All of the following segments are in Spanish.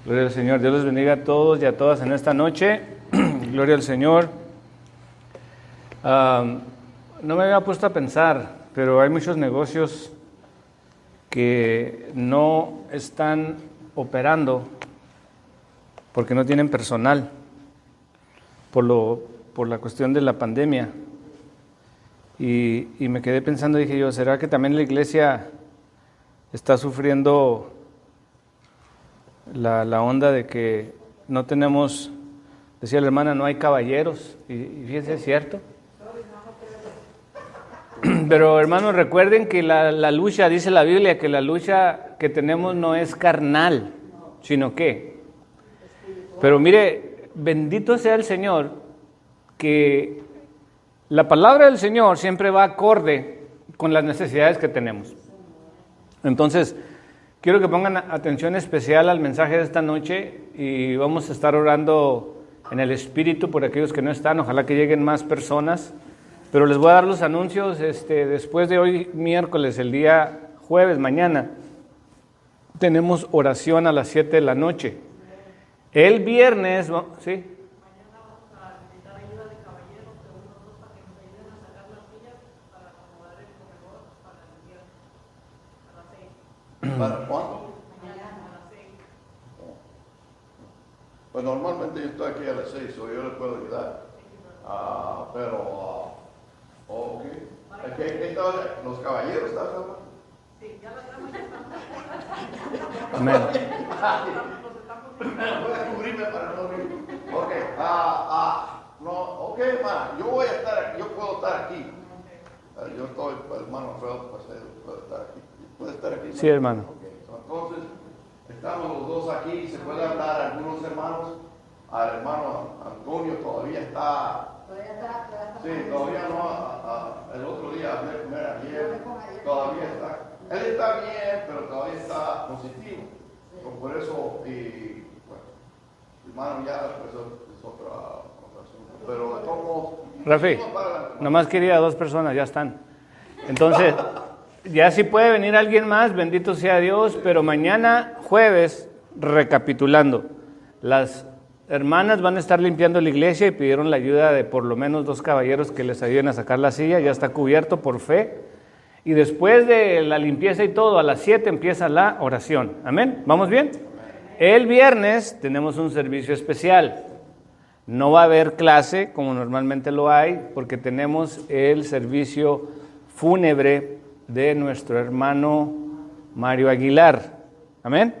Gloria al Señor. Dios les bendiga a todos y a todas en esta noche. Gloria al Señor. No me había puesto a pensar, pero hay muchos negocios que no están operando porque no tienen personal por la cuestión de la pandemia. Y me quedé pensando, dije yo, ¿será que también la iglesia está sufriendo la onda de que no tenemos, decía la hermana, no hay caballeros? Y fíjense, es cierto. Pero hermanos, recuerden que la lucha, dice la Biblia, que la lucha que tenemos no es carnal, sino que. Pero mire, bendito sea el Señor, que la palabra del Señor siempre va acorde con las necesidades que tenemos. Entonces, quiero que pongan atención especial al mensaje de esta noche y vamos a estar orando en el Espíritu por aquellos que no están. Ojalá que lleguen más personas. Pero les voy a dar los anuncios después de hoy, miércoles, el día jueves, mañana. Tenemos oración a las 7 de la noche. El viernes, ¿sí? Mañana vamos a necesitar ayuda de caballeros, de unos dos, para que nos ayuden a sacar las sillas para acomodar el comedor para el viernes a las 6. ¿Para cuándo? Mañana a las 6. Pues normalmente yo estoy aquí a las 6, o yo les puedo ayudar. Ok. ¿Los caballeros están hablando? Sí, ya las estamos. Amén. Voy a cubrirme para no morir. Ok. Ok, hermana, yo voy a estar aquí, yo puedo estar aquí. Yo estoy, hermano Alfredo, puede estar aquí. ¿Puede estar aquí? Sí, hermano. Okay. Entonces, estamos los dos aquí, se puede hablar a algunos hermanos. Al hermano Antonio todavía está. Sí, todavía no. El otro día hablé con él ayer. Todavía está. Él está bien, pero todavía está positivo. Por eso, bueno, hermano, ya después es otra asunto. Pero de todos modos. Rafi, nomás quería 2 personas, ya están. Entonces, ya si puede venir alguien más, bendito sea Dios, pero mañana jueves, recapitulando, las hermanas van a estar limpiando la iglesia y pidieron la ayuda de por lo menos 2 caballeros que les ayuden a sacar la silla, ya está cubierto por fe. Y después de la limpieza y todo, a las 7 empieza la oración. ¿Amén? ¿Vamos bien? El viernes tenemos un servicio especial. No va a haber clase como normalmente lo hay, porque tenemos el servicio fúnebre de nuestro hermano Mario Aguilar. ¿Amén?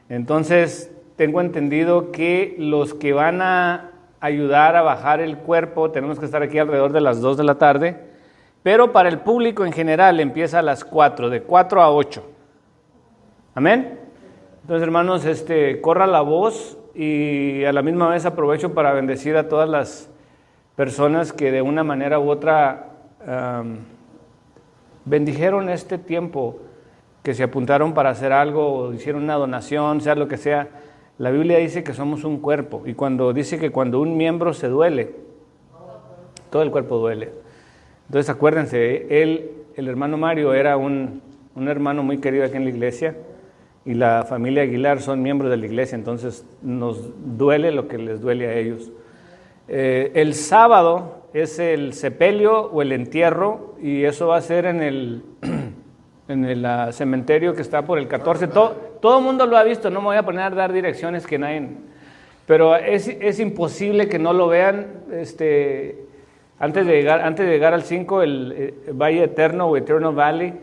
Entonces, tengo entendido que los que van a ayudar a bajar el cuerpo, tenemos que estar aquí alrededor de las 2 de la tarde, pero para el público en general empieza a las 4, de 4 a 8. ¿Amén? Entonces, hermanos, corra la voz y a la misma vez aprovecho para bendecir a todas las personas que de una manera u otra bendijeron este tiempo, que se apuntaron para hacer algo o hicieron una donación, sea lo que sea. La Biblia dice que somos un cuerpo y cuando dice que cuando un miembro se duele, todo el cuerpo duele. Entonces acuérdense, el hermano Mario era un hermano muy querido aquí en la iglesia y la familia Aguilar son miembros de la iglesia, entonces nos duele lo que les duele a ellos. El sábado es el sepelio o el entierro y eso va a ser en el cementerio que está por el 14. Todo el mundo lo ha visto, no me voy a poner a dar direcciones que nadie. Pero es imposible que no lo vean. Antes de llegar al 5, el Valle Eterno o Eternal Valley,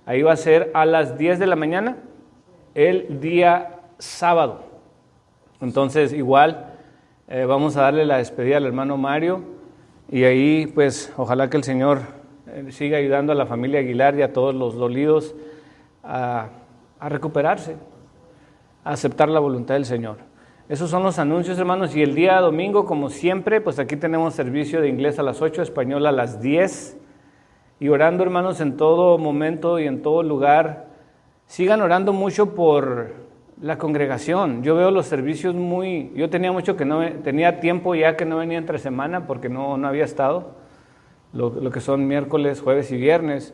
ahí va a ser a las 10 de la mañana, el día sábado. Entonces, igual, vamos a darle la despedida al hermano Mario y ahí, pues, ojalá que el Señor siga ayudando a la familia Aguilar y a todos los dolidos a recuperarse, a aceptar la voluntad del Señor. Esos son los anuncios, hermanos, y el día domingo, como siempre, pues aquí tenemos servicio de inglés a las 8, español a las 10, y orando, hermanos, en todo momento y en todo lugar. Sigan orando mucho por la congregación. Yo veo los servicios yo tenía mucho tenía tiempo ya que no venía entre semana porque no había estado, lo que son miércoles, jueves y viernes,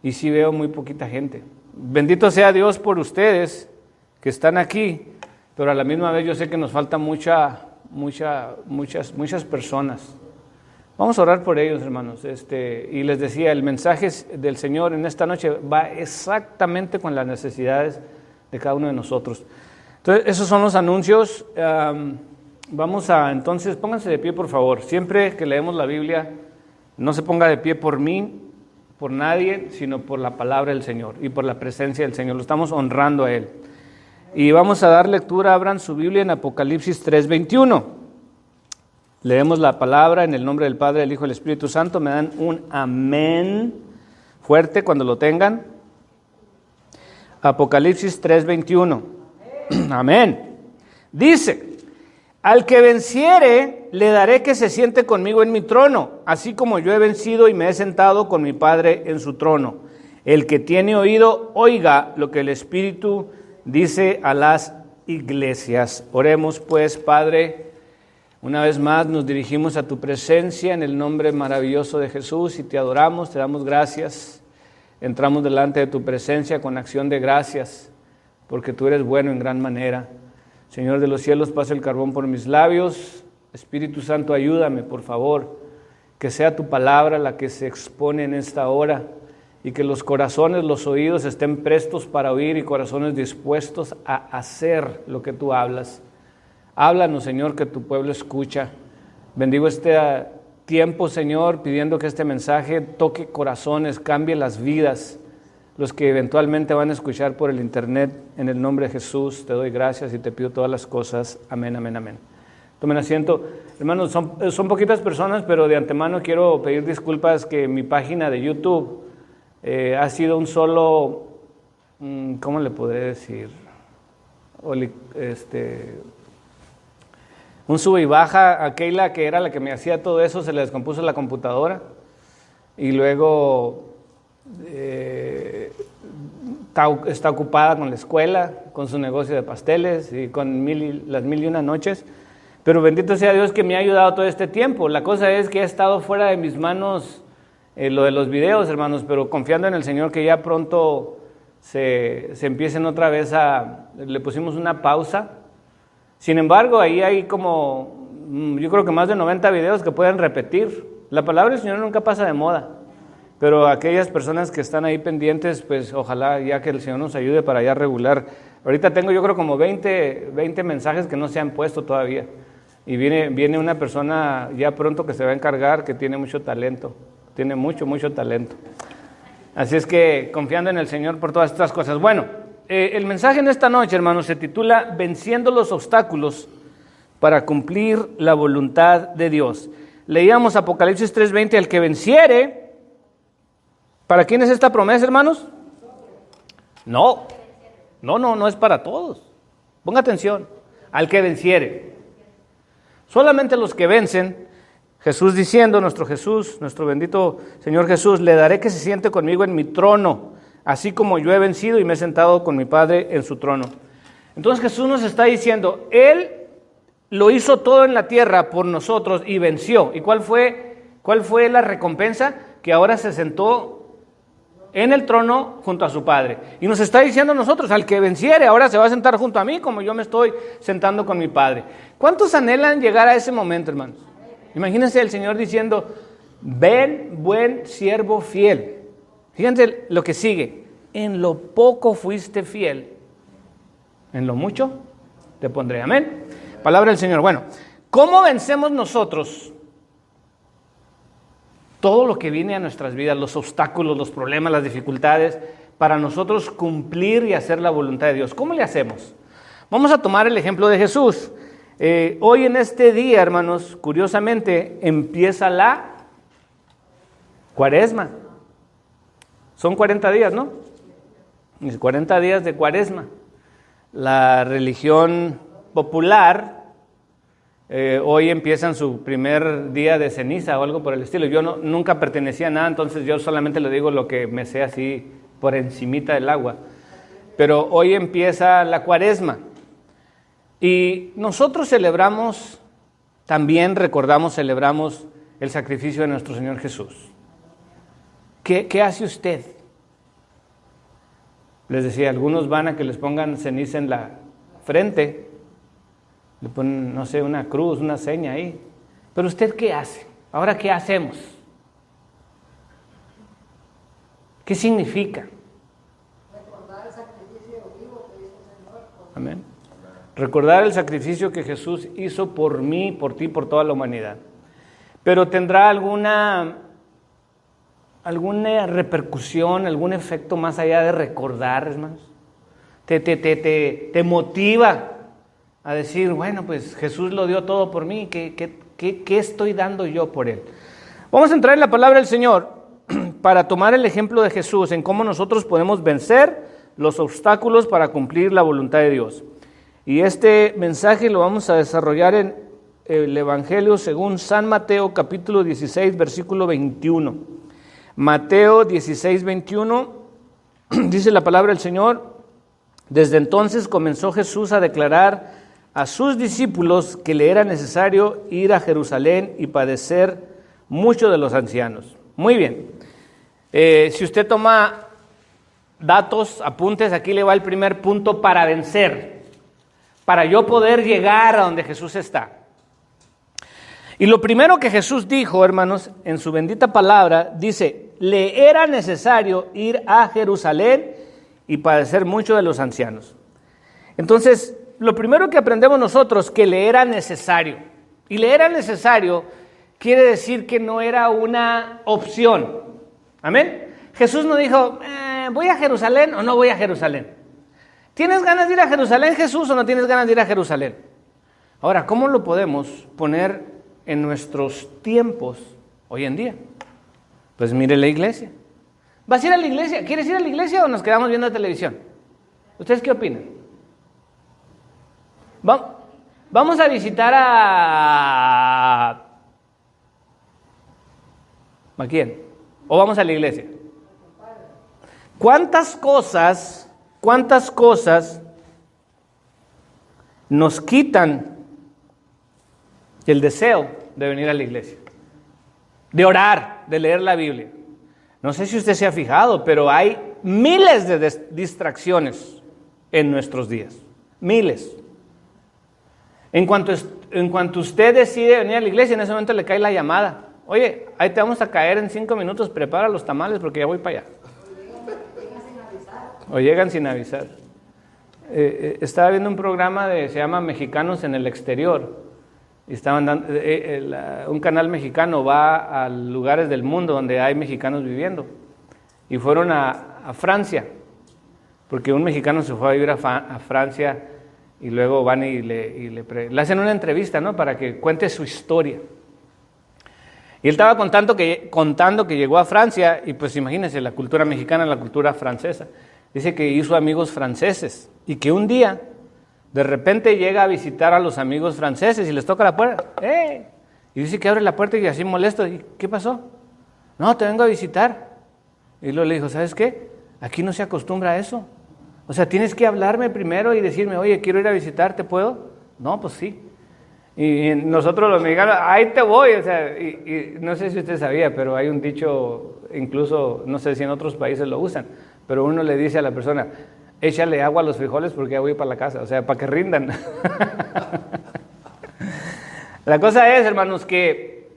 y sí veo muy poquita gente. Bendito sea Dios por ustedes que están aquí, pero a la misma vez yo sé que nos falta muchas personas. Vamos a orar por ellos, hermanos. Y les decía, el mensaje del Señor en esta noche va exactamente con las necesidades de cada uno de nosotros. Entonces, esos son los anuncios. Entonces, pónganse de pie, por favor. Siempre que leemos la Biblia, no se ponga de pie por mí, por nadie, sino por la palabra del Señor y por la presencia del Señor. Lo estamos honrando a Él. Y vamos a dar lectura, abran su Biblia en Apocalipsis 3:21. Leemos la palabra en el nombre del Padre, del Hijo y del Espíritu Santo. Me dan un amén fuerte cuando lo tengan. Apocalipsis 3:21. Amén. Dice: al que venciere, le daré que se siente conmigo en mi trono, así como yo he vencido y me he sentado con mi Padre en su trono. El que tiene oído, oiga lo que el Espíritu dice a las iglesias. Oremos pues, Padre. Una vez más nos dirigimos a tu presencia en el nombre maravilloso de Jesús y te adoramos, te damos gracias. Entramos delante de tu presencia con acción de gracias, porque tú eres bueno en gran manera. Señor de los cielos, pasa el carbón por mis labios. Espíritu Santo, ayúdame, por favor, que sea tu palabra la que se expone en esta hora y que los corazones, los oídos estén prestos para oír y corazones dispuestos a hacer lo que tú hablas. Háblanos, Señor, que tu pueblo escucha. Bendigo este tiempo, Señor, pidiendo que este mensaje toque corazones, cambie las vidas, los que eventualmente van a escuchar por el internet. En el nombre de Jesús te doy gracias y te pido todas las cosas. Amén, amén, amén. Tomen asiento. Hermanos, son poquitas personas, pero de antemano quiero pedir disculpas que mi página de YouTube ha sido un solo, ¿cómo le podré decir? Un sube y baja. A Keila, que era la que me hacía todo eso, se le descompuso la computadora y luego está ocupada con la escuela, con su negocio de pasteles y con las 1001 noches. Pero bendito sea Dios que me ha ayudado todo este tiempo. La cosa es que ha estado fuera de mis manos lo de los videos, hermanos, pero confiando en el Señor que ya pronto se empiecen otra vez le pusimos una pausa. Sin embargo, ahí hay como, yo creo que más de 90 videos que pueden repetir. La palabra del Señor nunca pasa de moda, pero aquellas personas que están ahí pendientes, pues ojalá ya que el Señor nos ayude para ya regular. Ahorita tengo yo creo como 20 mensajes que no se han puesto todavía. Y viene una persona ya pronto que se va a encargar, que tiene mucho talento, tiene mucho talento. Así es que confiando en el Señor por todas estas cosas. Bueno. El mensaje en esta noche, hermanos, se titula Venciendo los obstáculos para cumplir la voluntad de Dios. Leíamos Apocalipsis 3:20, al que venciere. ¿Para quién es esta promesa, hermanos? No es para todos. Ponga atención, al que venciere. Solamente los que vencen. Jesús diciendo, nuestro bendito Señor Jesús, le daré que se siente conmigo en mi trono, así como yo he vencido y me he sentado con mi Padre en su trono. Entonces Jesús nos está diciendo, Él lo hizo todo en la tierra por nosotros y venció. ¿Y cuál fue la recompensa? Que ahora se sentó en el trono junto a su Padre. Y nos está diciendo a nosotros, al que venciere, ahora se va a sentar junto a mí como yo me estoy sentando con mi Padre. ¿Cuántos anhelan llegar a ese momento, hermanos? Imagínense el Señor diciendo, ven, buen siervo fiel. Fíjense lo que sigue. En lo poco fuiste fiel, en lo mucho te pondré. Amén. Palabra del Señor. Bueno, ¿cómo vencemos nosotros todo lo que viene a nuestras vidas, los obstáculos, los problemas, las dificultades, para nosotros cumplir y hacer la voluntad de Dios? ¿Cómo le hacemos? Vamos a tomar el ejemplo de Jesús. Hoy en este día, hermanos, curiosamente, empieza la Cuaresma. Son 40 días, ¿no? 40 días de Cuaresma. La religión popular hoy empiezan su primer día de ceniza o algo por el estilo. Yo nunca pertenecía a nada, entonces yo solamente le digo lo que me sé así por encimita del agua. Pero hoy empieza la Cuaresma. Y nosotros celebramos, también celebramos el sacrificio de nuestro Señor Jesús. ¿Qué hace usted? Les decía, algunos van a que les pongan ceniza en la frente Le ponen, no sé, una cruz, una seña ahí. Pero ¿usted qué hace? Ahora, ¿qué hacemos? ¿Qué significa? Recordar el sacrificio vivo que hizo el Señor. Amén. Recordar el sacrificio que Jesús hizo por mí, por ti, por toda la humanidad. Pero tendrá alguna repercusión, algún efecto más allá de recordar, hermanos. Te motiva a decir, bueno, pues Jesús lo dio todo por mí, ¿qué estoy dando yo por Él? Vamos a entrar en la palabra del Señor para tomar el ejemplo de Jesús en cómo nosotros podemos vencer los obstáculos para cumplir la voluntad de Dios. Y este mensaje lo vamos a desarrollar en el Evangelio según San Mateo, capítulo 16, versículo 21. Mateo 16, 21, dice la palabra del Señor: desde entonces comenzó Jesús a declarar a sus discípulos que le era necesario ir a Jerusalén y padecer mucho de los ancianos. Muy bien. Si usted toma datos, apuntes, aquí le va el primer punto para vencer, para yo poder llegar a donde Jesús está. Y lo primero que Jesús dijo, hermanos, en su bendita palabra, dice, le era necesario ir a Jerusalén y padecer mucho de los ancianos. Entonces, lo primero que aprendemos nosotros, que le era necesario. Y le era necesario quiere decir que no era una opción. ¿Amén? Jesús no dijo, ¿voy a Jerusalén o no voy a Jerusalén? ¿Tienes ganas de ir a Jerusalén, Jesús, o no tienes ganas de ir a Jerusalén? Ahora, ¿cómo lo podemos poner en nuestros tiempos hoy en día? Pues mire la iglesia. ¿Vas a ir a la iglesia? ¿Quieres ir a la iglesia o nos quedamos viendo televisión? ¿Ustedes qué opinan? Vamos a visitar ¿a quién? ¿O vamos a la iglesia? ¿Cuántas cosas nos quitan el deseo de venir a la iglesia? De orar, de leer la Biblia. No sé si usted se ha fijado, pero hay miles de distracciones en nuestros días. Miles. En cuanto usted decide venir a la iglesia, en ese momento le cae la llamada. Oye, ahí te vamos a caer en 5 minutos, prepara los tamales porque ya voy para allá. O llegan sin avisar. Estaba viendo un programa se llama Mexicanos en el Exterior. Y estaban dando, un canal mexicano va a lugares del mundo donde hay mexicanos viviendo. Y fueron a Francia, porque un mexicano se fue a vivir a Francia y luego van y le hacen una entrevista, ¿no? Para que cuente su historia. Y él estaba contando que llegó a Francia y pues imagínense, la cultura mexicana, la cultura francesa. Dice que hizo amigos franceses y que un día de repente llega a visitar a los amigos franceses y les toca la puerta. ¡Eh! Y dice que abre la puerta y así molesto. ¿Y qué pasó? No, te vengo a visitar. Y luego le dijo, ¿sabes qué? Aquí no se acostumbra a eso. O sea, tienes que hablarme primero y decirme, oye, quiero ir a visitarte, ¿puedo? No, pues sí. Y nosotros los mexicanos, ahí te voy. O sea, y no sé si usted sabía, pero hay un dicho, incluso, no sé si en otros países lo usan, pero uno le dice a la persona, échale agua a los frijoles porque ya voy para la casa, o sea, para que rindan. La cosa es, hermanos, que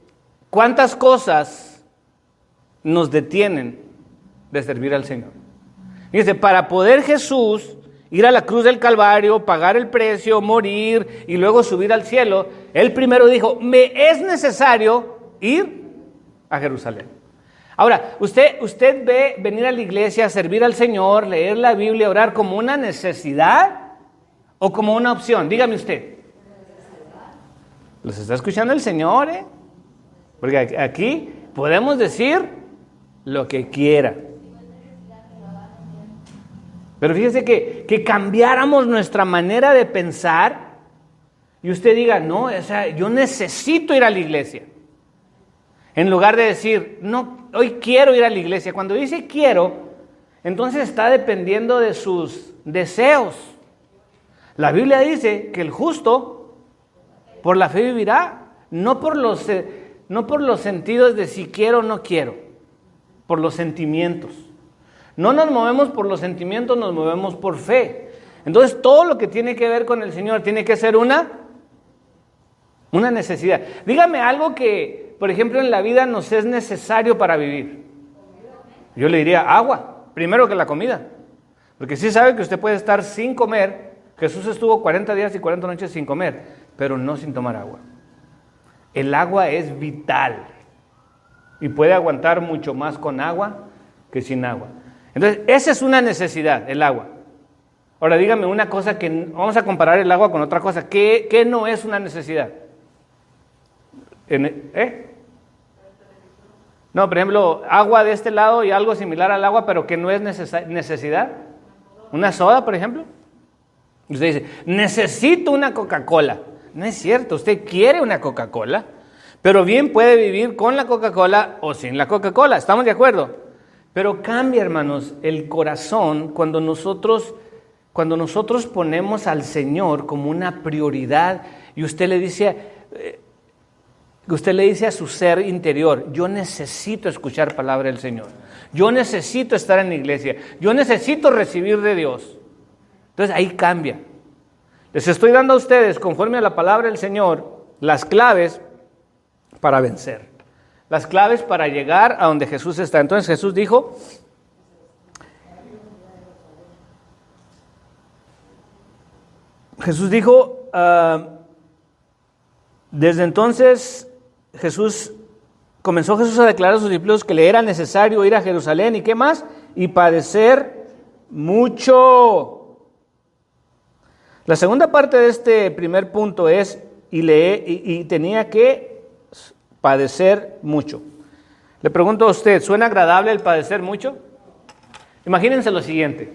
cuántas cosas nos detienen de servir al Señor. Fíjense, para poder Jesús ir a la cruz del Calvario, pagar el precio, morir y luego subir al cielo, Él primero dijo, me es necesario ir a Jerusalén. Ahora, ¿usted ve venir a la iglesia, servir al Señor, leer la Biblia, orar como una necesidad o como una opción? Dígame usted. ¿Los está escuchando el Señor? Porque aquí podemos decir lo que quiera. Pero fíjese que cambiáramos nuestra manera de pensar y usted diga, no, o sea, yo necesito ir a la iglesia. En lugar de decir, no, hoy quiero ir a la iglesia. Cuando dice quiero, entonces está dependiendo de sus deseos. La Biblia dice que el justo por la fe vivirá, no por los sentidos de si quiero o no quiero, por los sentimientos. No nos movemos por los sentimientos, nos movemos por fe. Entonces todo lo que tiene que ver con el Señor tiene que ser una Una necesidad. Dígame algo que, por ejemplo, en la vida nos es necesario para vivir. Yo le diría agua, primero que la comida. Porque sí sabe que usted puede estar sin comer. Jesús estuvo 40 días y 40 noches sin comer, pero no sin tomar agua. El agua es vital y puede aguantar mucho más con agua que sin agua. Entonces, esa es una necesidad, el agua. Ahora dígame una cosa que vamos a comparar el agua con otra cosa. ¿Qué no es una necesidad? No, por ejemplo, agua de este lado y algo similar al agua, pero que no es necesidad. Una soda, por ejemplo. Usted dice, necesito una Coca-Cola. No es cierto, usted quiere una Coca-Cola, pero bien puede vivir con la Coca-Cola o sin la Coca-Cola. ¿Estamos de acuerdo? Pero cambia, hermanos, el corazón cuando nosotros ponemos al Señor como una prioridad y usted le dice a su ser interior, yo necesito escuchar palabra del Señor, yo necesito estar en la iglesia, yo necesito recibir de Dios. Entonces ahí cambia. Les estoy dando a ustedes, conforme a la palabra del Señor, las claves para vencer, las claves para llegar a donde Jesús está. Entonces Jesús dijo, desde entonces comenzó Jesús a declarar a sus discípulos que le era necesario ir a Jerusalén y ¿qué más? Y padecer mucho. La segunda parte de este primer punto es y tenía que padecer mucho. Le pregunto a usted, ¿suena agradable el padecer mucho? Imagínense lo siguiente.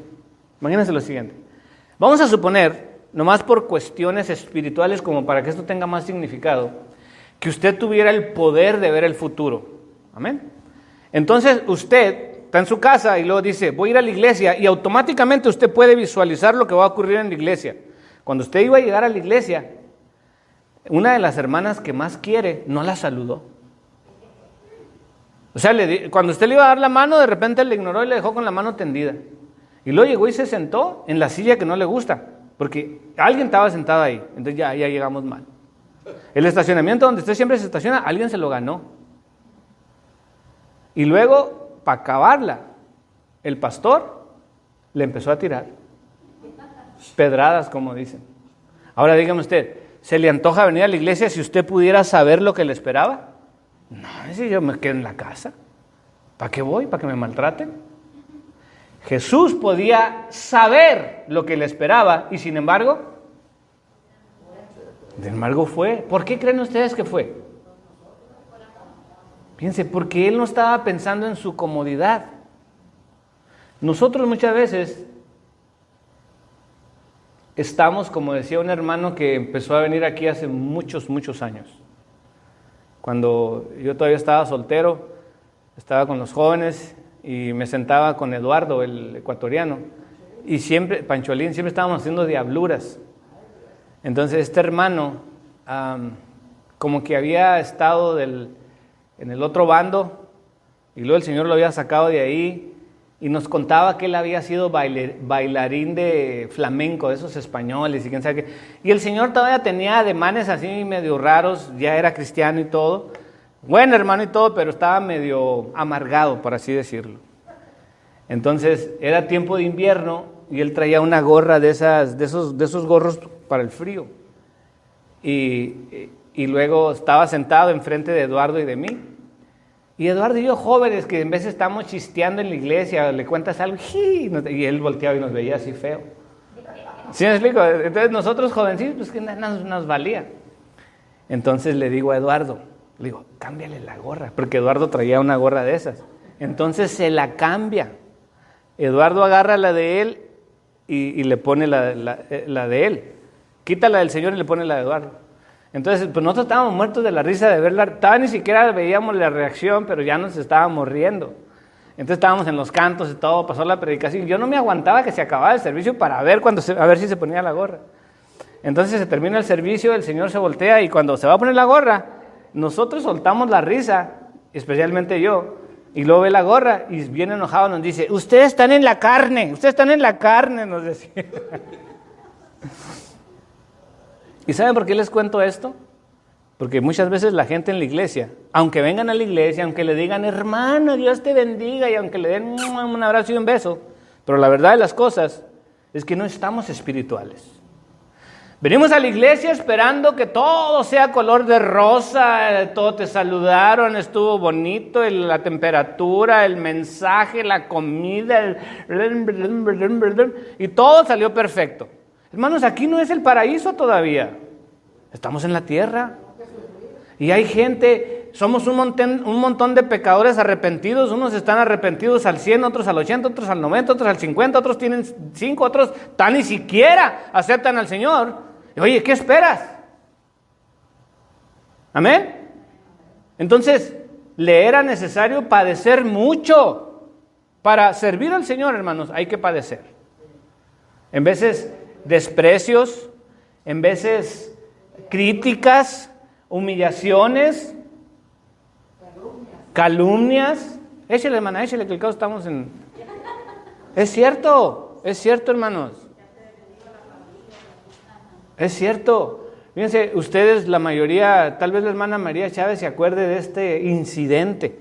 Vamos a suponer, nomás por cuestiones espirituales, como para que esto tenga más significado, que usted tuviera el poder de ver el futuro. Amén. Entonces usted está en su casa y luego dice, voy a ir a la iglesia, y automáticamente usted puede visualizar lo que va a ocurrir en la iglesia. Cuando usted iba a llegar a la iglesia, una de las hermanas que más quiere no la saludó. O sea, cuando usted le iba a dar la mano, de repente le ignoró y le dejó con la mano tendida. Y luego llegó y se sentó en la silla que no le gusta, porque alguien estaba sentado ahí. Entonces ya llegamos mal. El estacionamiento donde usted siempre se estaciona, alguien se lo ganó. Y luego, para acabarla, el pastor le empezó a tirar pedradas, como dicen. Ahora dígame usted, ¿se le antoja venir a la iglesia si usted pudiera saber lo que le esperaba? No, si yo me quedo en la casa, ¿para qué voy? ¿Para que me maltraten? Jesús podía saber lo que le esperaba y sin embargo fue. ¿Por qué creen ustedes que fue? Fíjense, porque Él no estaba pensando en su comodidad. Nosotros muchas veces estamos, como decía un hermano que empezó a venir aquí hace muchos años. Cuando yo todavía estaba soltero, estaba con los jóvenes y me sentaba con Eduardo, el ecuatoriano, y siempre, Pancholín, siempre estábamos haciendo diabluras. Entonces este hermano, como que había estado en el otro bando, y luego el Señor lo había sacado de ahí, y nos contaba que él había sido bailarín de flamenco, de esos españoles, y quién sabe qué. Y el Señor todavía tenía ademanes así medio raros, ya era cristiano y todo, buen hermano y todo, pero estaba medio amargado, por así decirlo. Entonces era tiempo de invierno, y él traía una gorra de esos gorros para el frío. Y luego estaba sentado enfrente de Eduardo y de mí. Y Eduardo y yo, jóvenes, que en vez estamos chisteando en la iglesia, le cuentas algo, y él volteaba y nos veía así feo. ¿Sí me explico? Entonces nosotros jovencitos, pues que nos valía. Entonces le digo a Eduardo, le digo, cámbiale la gorra, porque Eduardo traía una gorra de esas. Entonces se la cambia. Eduardo agarra la de él y le pone la de él. Quita la del Señor y le pone la de Eduardo. Entonces, pues nosotros estábamos muertos de la risa de verla. Ni siquiera veíamos la reacción, pero ya nos estábamos riendo. Entonces estábamos en los cantos y todo, pasó la predicación. Yo no me aguantaba que se acabara el servicio para ver a ver si se ponía la gorra. Entonces se termina el servicio, el Señor se voltea y cuando se va a poner la gorra, nosotros soltamos la risa, especialmente yo, y luego ve la gorra y bien enojado nos dice, ustedes están en la carne, nos decía. ¿Y saben por qué les cuento esto? Porque muchas veces la gente en la iglesia, aunque vengan a la iglesia, aunque le digan, hermano, Dios te bendiga, y aunque le den un abrazo y un beso, pero la verdad de las cosas es que no estamos espirituales. Venimos a la iglesia esperando que todo sea color de rosa, todos te saludaron, estuvo bonito, la temperatura, el mensaje, la comida, y todo salió perfecto. Hermanos, aquí no es el paraíso todavía, estamos en la tierra. Y hay gente, somos un montón de pecadores arrepentidos, unos están arrepentidos al 100, otros al 80, otros al 90, otros al 50, otros tienen 5, otros tan ni siquiera aceptan al Señor. Y, oye, ¿qué esperas? ¿Amén? Entonces, le era necesario padecer mucho. Para servir al Señor, hermanos, hay que padecer. En veces desprecios, en veces críticas, humillaciones, calumnias. Échale, hermana, échale, que el caso estamos en... Es cierto, hermanos. Es cierto. Fíjense, ustedes, la mayoría, tal vez la hermana María Chávez se acuerde de este incidente,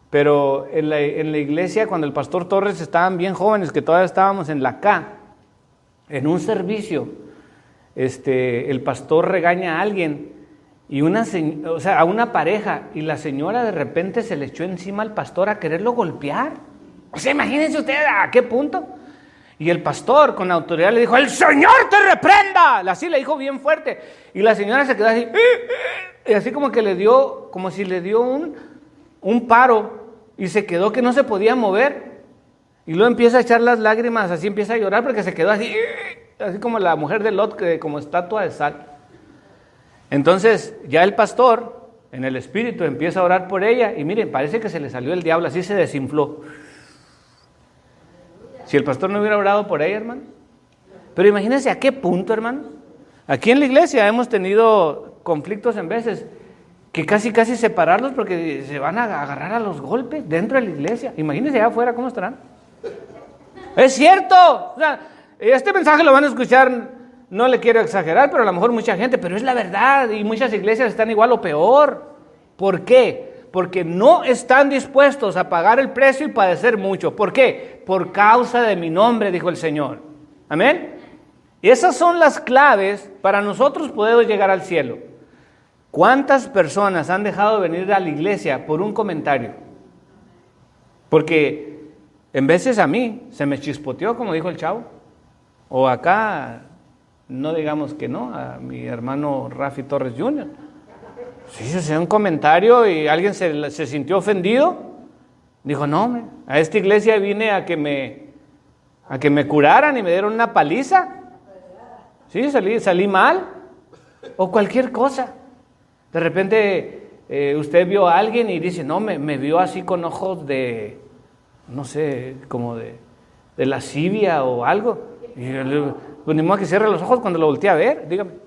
pero en la iglesia, cuando el pastor Torres estaban bien jóvenes, que todavía estábamos en la K, en un servicio, el pastor regaña a alguien, y a una pareja, y la señora de repente se le echó encima al pastor a quererlo golpear. O sea, imagínense ustedes a qué punto. Y el pastor con autoridad le dijo, ¡el Señor te reprenda! Así le dijo bien fuerte. Y la señora se quedó así, y así como si le dio un paro, y se quedó que no se podía mover. Y luego empieza a echar las lágrimas, así empieza a llorar porque se quedó así como la mujer de Lot, como estatua de sal. Entonces ya el pastor, en el espíritu, empieza a orar por ella, y miren, parece que se le salió el diablo, así se desinfló. Si el pastor no hubiera orado por ella, hermano. Pero imagínense a qué punto, hermano. Aquí en la iglesia hemos tenido conflictos en veces que casi separarlos porque se van a agarrar a los golpes dentro de la iglesia. Imagínense allá afuera cómo estarán. Es cierto. O sea, este mensaje lo van a escuchar, no le quiero exagerar, pero a lo mejor mucha gente, pero es la verdad, y muchas iglesias están igual o peor. ¿Por qué? Porque no están dispuestos a pagar el precio y padecer mucho. ¿Por qué? Por causa de mi nombre, dijo el Señor. ¿Amén? Y esas son las claves para nosotros poder llegar al cielo. ¿Cuántas personas han dejado de venir a la iglesia por un comentario? Porque en veces a mí se me chispoteó, como dijo el chavo. O acá, no digamos que no, a mi hermano Rafi Torres Jr. Sí, se hizo un comentario y alguien se sintió ofendido. Dijo, no, a esta iglesia vine a que me curaran y me dieron una paliza. Sí, salí mal. O cualquier cosa. De repente usted vio a alguien y dice, no, me vio así con ojos de, no sé, como de lascivia o algo. Y yo le digo, pues ni modo que cierre los ojos cuando lo volteé a ver. Dígame.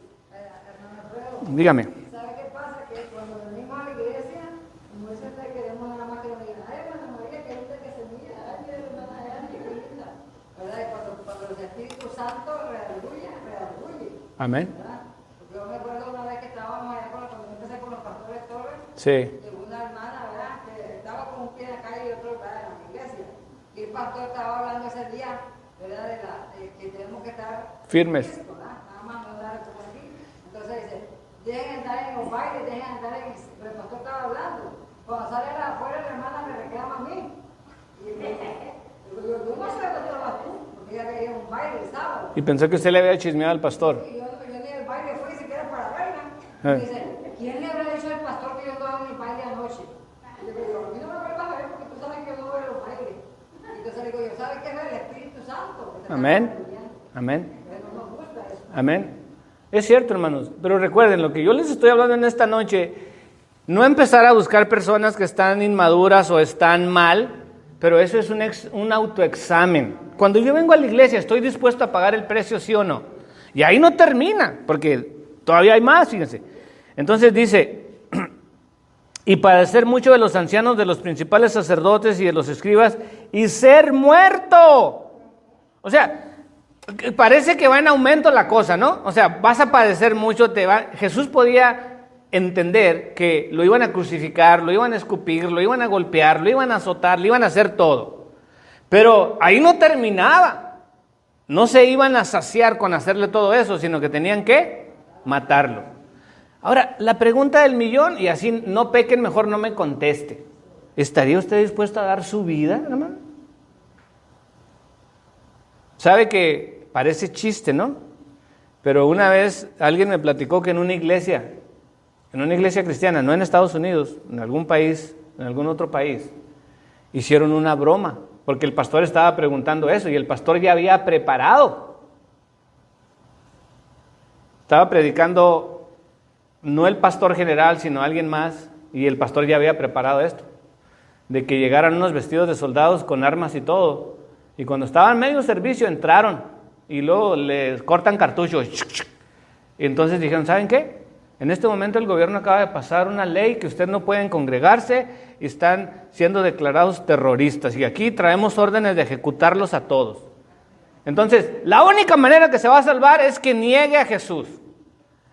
Amén. Yo me acuerdo una vez que estábamos allá cuando empecé con los pastores Torres, sí. de una hermana, ¿verdad? Que estaba con un pie en la calle y otro, ¿verdad? En la iglesia. Y el pastor estaba hablando ese día, ¿verdad? De que tenemos que estar firmes. ¿verdad? Nada más no andar como aquí. Entonces dice, dejen andar en los bailes, dejen andar en... Pero el pastor estaba hablando. Cuando sale afuera la hermana me reclama a mí. Y yo no sé dónde estabas tú, porque ella veía un baile el sábado. Y pensó que usted le había chismeado al pastor. Y dice, ¿quién le habrá dicho al pastor que yo estaba en el baile anoche? Y le digo, a mí no me vuelvas a ver porque tú sabes que yo no voy a los bailes. Y entonces le digo, yo, ¿sabes qué es el Espíritu Santo? Amén. Amén. Amén. Es cierto, hermanos, pero recuerden, lo que yo les estoy hablando en esta noche, no empezar a buscar personas que están inmaduras o están mal, pero eso es un autoexamen. Cuando yo vengo a la iglesia, ¿estoy dispuesto a pagar el precio, sí o no? Y ahí no termina, porque todavía hay más, fíjense. Entonces dice, y padecer mucho de los ancianos, de los principales sacerdotes y de los escribas, y ser muerto. O sea, parece que va en aumento la cosa, ¿no? O sea, vas a padecer mucho, Jesús podía entender que lo iban a crucificar, lo iban a escupir, lo iban a golpear, lo iban a azotar, le iban a hacer todo. Pero ahí no terminaba. No se iban a saciar con hacerle todo eso, sino que tenían que matarlo. Ahora, la pregunta del millón, y así no pequen, mejor no me conteste. ¿Estaría usted dispuesto a dar su vida, hermano? Sabe que parece chiste, ¿no? Pero una vez alguien me platicó que en una iglesia cristiana, no en Estados Unidos, en algún país, en algún otro país, hicieron una broma, porque el pastor estaba preguntando eso, y el pastor ya había preparado. Estaba predicando, no el pastor general, sino alguien más, y el pastor ya había preparado esto, de que llegaran unos vestidos de soldados con armas y todo, y cuando estaban en medio servicio entraron, y luego les cortan cartuchos, y entonces dijeron, ¿saben qué? En este momento el gobierno acaba de pasar una ley que ustedes no pueden congregarse y están siendo declarados terroristas, y aquí traemos órdenes de ejecutarlos a todos. Entonces, la única manera que se va a salvar es que niegue a Jesús.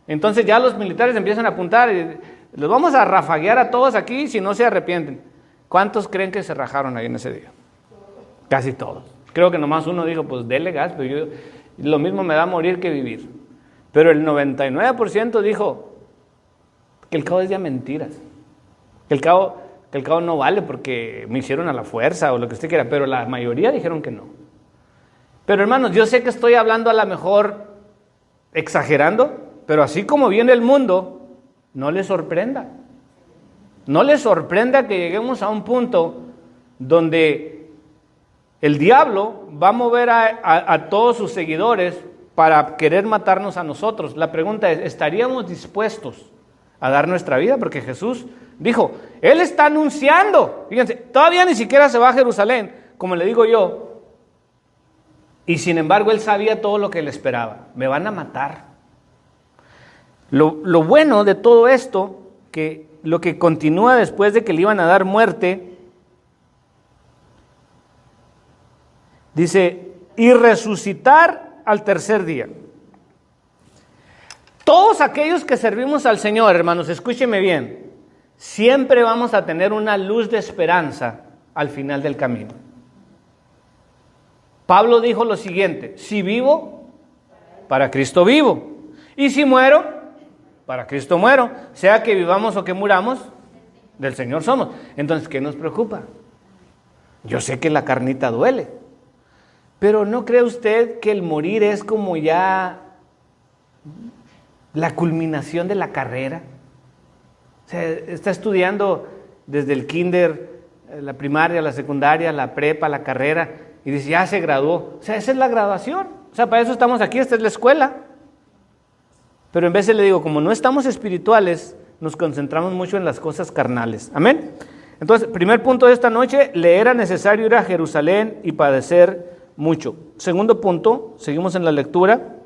Entonces ya los militares empiezan a apuntar y los vamos a rafaguear a todos aquí si no se arrepienten. ¿Cuántos creen que se rajaron ahí en ese día? Casi todos. Creo que nomás uno dijo, pues dele gas, pero lo mismo me da morir que vivir. Pero el 99% dijo que el cabo es de mentiras. Que el cabo no vale porque me hicieron a la fuerza o lo que usted quiera, pero la mayoría dijeron que no. Pero hermanos, yo sé que estoy hablando a lo mejor exagerando, pero así como viene el mundo, no les sorprenda. No les sorprenda que lleguemos a un punto donde el diablo va a mover a todos sus seguidores para querer matarnos a nosotros. La pregunta es, ¿estaríamos dispuestos a dar nuestra vida? Porque Jesús dijo, Él está anunciando, fíjense, todavía ni siquiera se va a Jerusalén, como le digo yo, y sin embargo Él sabía todo lo que le esperaba. Me van a matar. Lo bueno de todo esto, que lo que continúa después de que le iban a dar muerte, dice, y resucitar al tercer día. Todos aquellos que servimos al Señor, hermanos, escúcheme bien, siempre vamos a tener una luz de esperanza al final del camino. Pablo dijo lo siguiente, si vivo, para Cristo vivo, y si muero, para Cristo muero, sea que vivamos o que muramos, del Señor somos. Entonces, ¿qué nos preocupa? Yo sé que la carnita duele, pero ¿no cree usted que el morir es como ya la culminación de la carrera? O sea, está estudiando desde el kinder, la primaria, la secundaria, la prepa, la carrera, y dice, ya se graduó. O sea, esa es la graduación. O sea, para eso estamos aquí, esta es la escuela. Pero en vez le digo, como no estamos espirituales, nos concentramos mucho en las cosas carnales. Amén. Entonces, primer punto de esta noche, le era necesario ir a Jerusalén y padecer mucho. Segundo punto, seguimos en la lectura.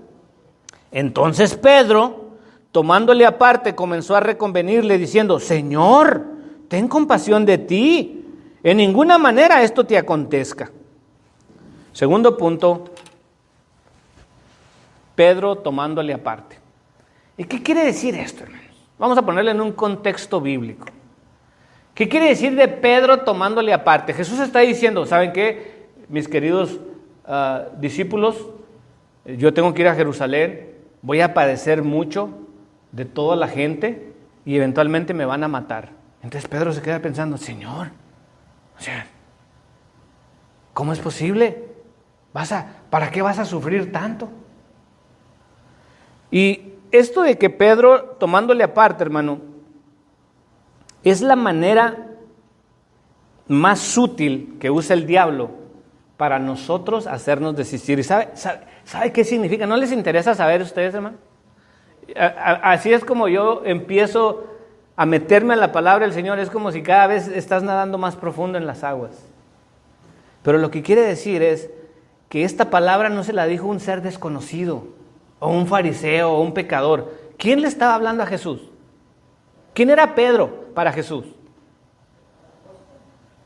Entonces Pedro, tomándole aparte, comenzó a reconvenirle diciendo, Señor, ten compasión de ti, en ninguna manera esto te acontezca. Segundo punto, Pedro tomándole aparte. ¿Y qué quiere decir esto, hermanos? Vamos a ponerlo en un contexto bíblico. ¿Qué quiere decir de Pedro tomándole aparte? Jesús está diciendo, ¿saben qué? Mis queridos discípulos, yo tengo que ir a Jerusalén, voy a padecer mucho de toda la gente y eventualmente me van a matar. Entonces Pedro se queda pensando, Señor, o sea, ¿cómo es posible? ¿Para qué vas a sufrir tanto? Y esto de que Pedro, tomándole aparte, hermano, es la manera más sutil que usa el diablo para nosotros hacernos desistir. ¿Y sabe qué significa? ¿No les interesa saber ustedes, hermano? Así es como yo empiezo a meterme en la palabra del Señor. Es como si cada vez estás nadando más profundo en las aguas. Pero lo que quiere decir es que esta palabra no se la dijo un ser desconocido, o un fariseo, o un pecador. ¿Quién le estaba hablando a Jesús? ¿Quién era Pedro para Jesús?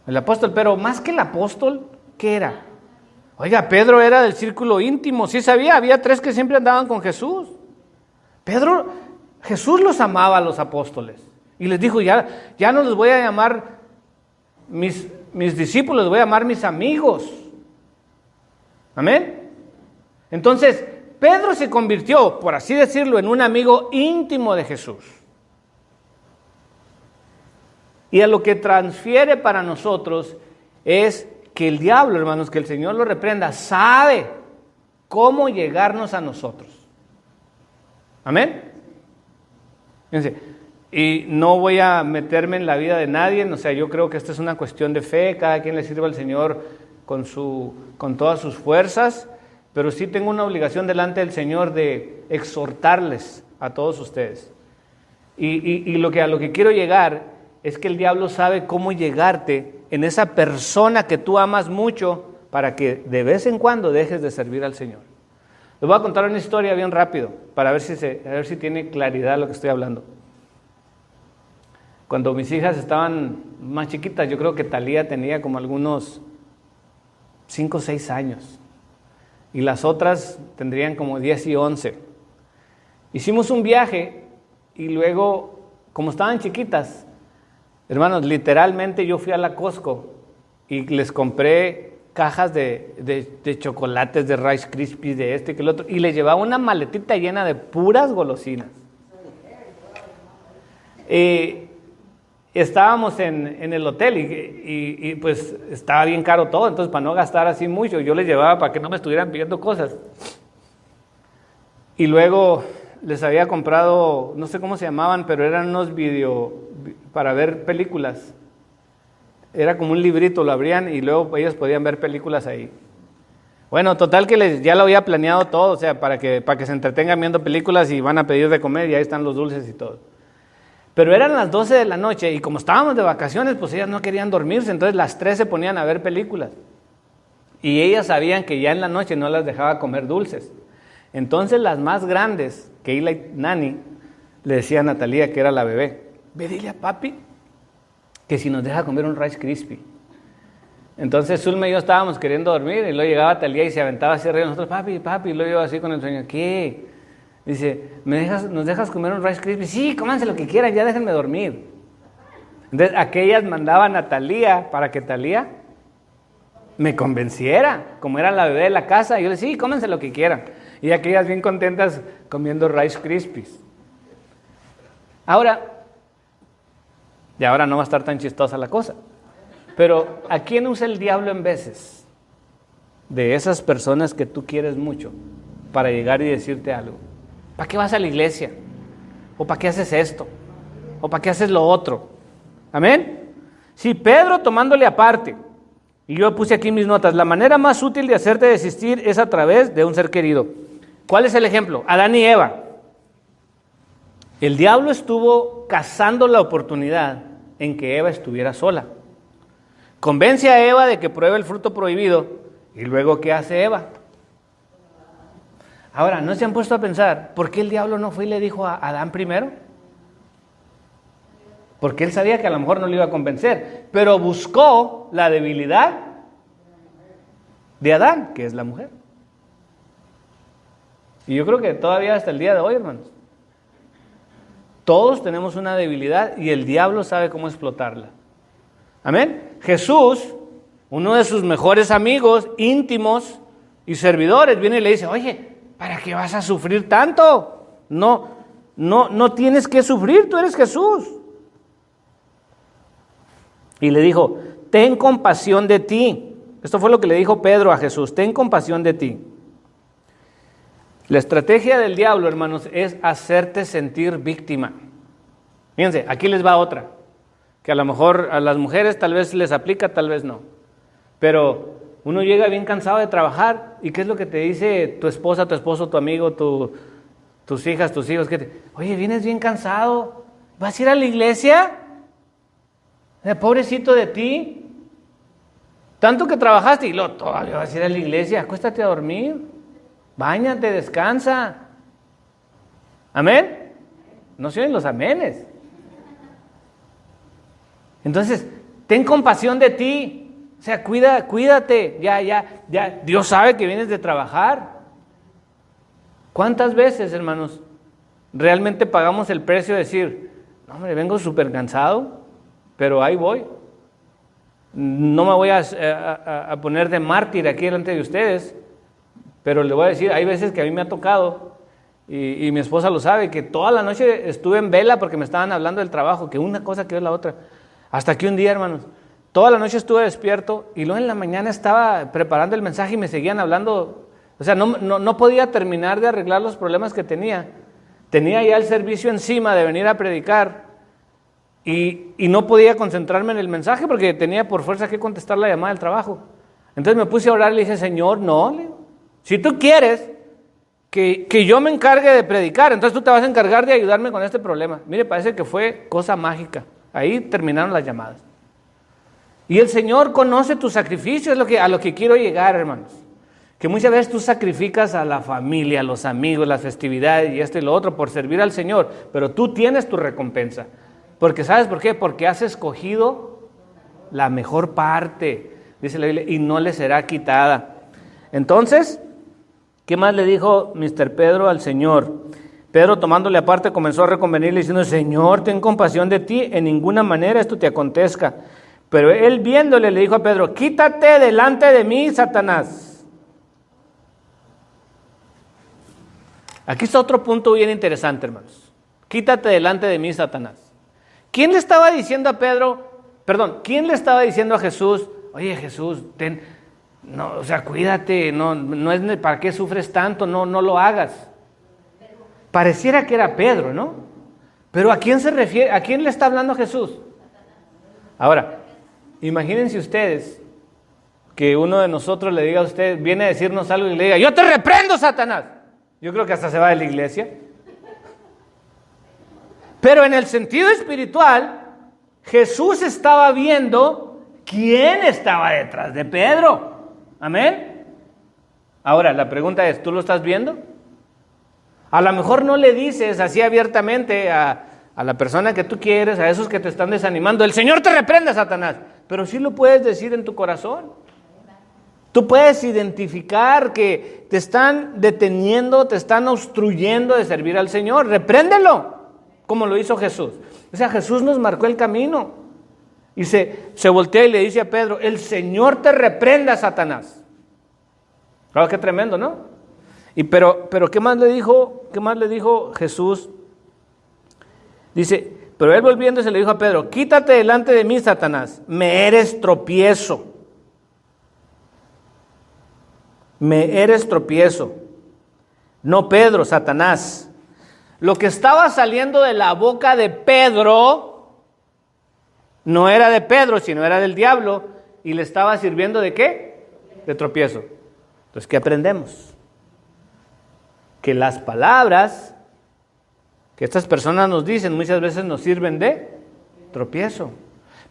El apóstol, pero más que el apóstol, ¿qué era? Oiga, Pedro era del círculo íntimo, sí sabía, había 3 que siempre andaban con Jesús. Pedro Jesús los amaba a los apóstoles y les dijo, ya no los voy a llamar mis discípulos, les voy a llamar mis amigos. Amén. Entonces, Pedro se convirtió, por así decirlo, en un amigo íntimo de Jesús. Y a lo que transfiere para nosotros es que el diablo, hermanos, que el Señor lo reprenda, sabe cómo llegarnos a nosotros. Amén. Fíjense, y no voy a meterme en la vida de nadie, o sea, yo creo que esta es una cuestión de fe, cada quien le sirve al Señor con todas sus fuerzas, pero sí tengo una obligación delante del Señor de exhortarles a todos ustedes. Y a lo que quiero llegar es que el diablo sabe cómo llegarte en esa persona que tú amas mucho para que de vez en cuando dejes de servir al Señor. Les voy a contar una historia bien rápido para ver si tiene claridad lo que estoy hablando. Cuando mis hijas estaban más chiquitas, yo creo que Talía tenía como algunos 5 o 6 años. Y las otras tendrían como 10 y 11. Hicimos un viaje y luego, como estaban chiquitas, hermanos, literalmente yo fui a la Costco y les compré cajas de chocolates, de Rice Krispies, de este y que el otro, y les llevaba una maletita llena de puras golosinas. Estábamos en el hotel y pues estaba bien caro todo, entonces para no gastar así mucho, yo les llevaba para que no me estuvieran pidiendo cosas. Y luego les había comprado, no sé cómo se llamaban, pero eran unos para ver películas. Era como un librito, lo abrían y luego ellos podían ver películas ahí. Bueno, total que ya lo había planeado todo, o sea, para que se entretengan viendo películas y van a pedir de comer y ahí están los dulces y todo. Pero eran las 12 de la noche y como estábamos de vacaciones, pues ellas no querían dormirse, entonces las 3 se ponían a ver películas. Y ellas sabían que ya en la noche no las dejaba comer dulces. Entonces las más grandes, Keila y Nani, le decía a Natalia, que era la bebé, ve dile a papi que si nos deja comer un Rice Krispie. Entonces Zulma y yo estábamos queriendo dormir y luego llegaba Talía y se aventaba así arriba de nosotros, papi, y luego yo así con el sueño, ¿qué? Dice, ¿nos dejas comer un Rice Krispie? Sí, cómanse lo que quieran, ya déjenme dormir. Entonces aquellas mandaban a Talía para que Talía me convenciera, como era la bebé de la casa. Y yo le decía, sí, cómanse lo que quieran. Y aquellas bien contentas comiendo Rice Krispies. Ahora no va a estar tan chistosa la cosa. Pero ¿a quién usa el diablo en veces? De esas personas que tú quieres mucho para llegar y decirte algo. ¿Para qué vas a la iglesia? ¿O para qué haces esto? ¿O para qué haces lo otro? ¿Amén? Si Pedro tomándole aparte, y yo puse aquí mis notas, la manera más útil de hacerte desistir es a través de un ser querido. ¿Cuál es el ejemplo? Adán y Eva. El diablo estuvo cazando la oportunidad en que Eva estuviera sola. Convence a Eva de que pruebe el fruto prohibido, y luego ¿qué hace Eva? Ahora, ¿no se han puesto a pensar por qué el diablo no fue y le dijo a Adán primero? Porque él sabía que a lo mejor no le iba a convencer, pero buscó la debilidad de Adán, que es la mujer. Y yo creo que todavía hasta el día de hoy, hermanos, todos tenemos una debilidad y el diablo sabe cómo explotarla. Amén. Jesús, uno de sus mejores amigos, íntimos y servidores, viene y le dice, oye, ¿para qué vas a sufrir tanto? No tienes que sufrir, tú eres Jesús. Y le dijo, ten compasión de ti. Esto fue lo que le dijo Pedro a Jesús, ten compasión de ti. La estrategia del diablo, hermanos, es hacerte sentir víctima. Fíjense, aquí les va otra, que a lo mejor a las mujeres tal vez les aplica, tal vez no. Pero uno llega bien cansado de trabajar, ¿y qué es lo que te dice tu esposa, tu esposo, tu amigo, tus hijas, tus hijos? Oye, vienes bien cansado, ¿vas a ir a la iglesia? Pobrecito de ti, tanto que trabajaste y luego todavía vas a ir a la iglesia, acuéstate a dormir, báñate, descansa. ¿Amén? No se oyen los amenes. Entonces, ten compasión de ti. O sea, cuídate, ya, Dios sabe que vienes de trabajar. ¿Cuántas veces, hermanos, realmente pagamos el precio de decir, no, hombre, vengo súper cansado, pero ahí voy. No me voy a poner de mártir aquí delante de ustedes, pero le voy a decir, hay veces que a mí me ha tocado, y mi esposa lo sabe, que toda la noche estuve en vela porque me estaban hablando del trabajo, que una cosa que es la otra. Hasta que un día, hermanos, toda la noche estuve despierto y luego en la mañana estaba preparando el mensaje y me seguían hablando. O sea, no podía terminar de arreglar los problemas que tenía. Tenía ya el servicio encima de venir a predicar. Y no podía concentrarme en el mensaje porque tenía por fuerza que contestar la llamada del trabajo. Entonces me puse a orar y le dije, Señor, no, si tú quieres que yo me encargue de predicar, entonces tú te vas a encargar de ayudarme con este problema. Mire, parece que fue cosa mágica. Ahí terminaron las llamadas. Y el Señor conoce tu sacrificio, es a lo que quiero llegar, hermanos. Que muchas veces tú sacrificas a la familia, a los amigos, las festividades y esto y lo otro por servir al Señor, pero tú tienes tu recompensa. Porque ¿sabes por qué? Porque has escogido la mejor parte, dice la Biblia, y no le será quitada. Entonces, ¿qué más le dijo Mr. Pedro al Señor? Pedro, tomándole aparte, comenzó a reconvenirle diciendo, Señor, ten compasión de ti, en ninguna manera esto te acontezca. Pero él viéndole le dijo a Pedro, quítate delante de mí, Satanás. Aquí está otro punto bien interesante, hermanos. Quítate delante de mí, Satanás. ¿Quién le estaba diciendo a quién le estaba diciendo a Jesús, oye Jesús, no, o sea, cuídate, no es para qué sufres tanto, no lo hagas? Pareciera que era Pedro, ¿no? Pero ¿a quién se refiere? ¿A quién le está hablando Jesús? Ahora, imagínense ustedes que uno de nosotros le diga a usted, viene a decirnos algo y le diga, yo te reprendo, Satanás. Yo creo que hasta se va de la iglesia. Pero en el sentido espiritual, Jesús estaba viendo quién estaba detrás de Pedro. Amén. Ahora, la pregunta es, ¿tú lo estás viendo? A lo mejor no le dices así abiertamente a la persona que tú quieres, a esos que te están desanimando, el Señor te reprenda, Satanás, pero sí lo puedes decir en tu corazón. Tú puedes identificar que te están deteniendo, te están obstruyendo de servir al Señor. Repréndelo, como lo hizo Jesús. O sea, Jesús nos marcó el camino. Y se voltea y le dice a Pedro, el Señor te reprenda, Satanás. Claro, qué tremendo, ¿no? Pero ¿qué más le dijo? ¿Qué más le dijo Jesús? Dice, pero él volviéndose le dijo a Pedro, quítate delante de mí, Satanás, me eres tropiezo. Me eres tropiezo. No Pedro, Satanás. Lo que estaba saliendo de la boca de Pedro no era de Pedro, sino era del diablo, y le estaba sirviendo ¿de qué? De tropiezo. Entonces, ¿qué aprendemos? Que las palabras que estas personas nos dicen muchas veces nos sirven de tropiezo.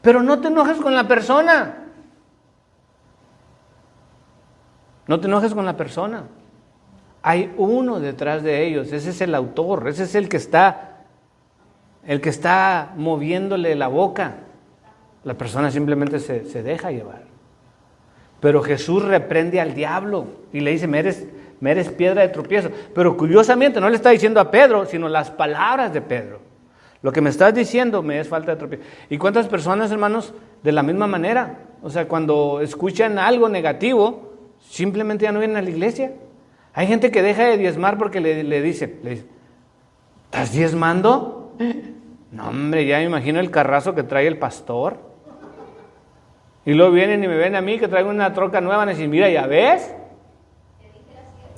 Pero no te enojes con la persona. No te enojes con la persona. Hay uno detrás de ellos, ese es el autor, ese es el que está moviéndole la boca. La persona simplemente se deja llevar. Pero Jesús reprende al diablo y le dice, me eres piedra de tropiezo. Pero curiosamente no le está diciendo a Pedro, sino las palabras de Pedro. Lo que me estás diciendo me es falta de tropiezo. ¿Y cuántas personas, hermanos, de la misma manera? O sea, cuando escuchan algo negativo, simplemente ya no vienen a la iglesia. Hay gente que deja de diezmar porque le dicen, ¿estás diezmando? No, hombre, ya me imagino el carrazo que trae el pastor. Y luego vienen y me ven a mí que traigo una troca nueva y dicen, mira, ¿ya ves?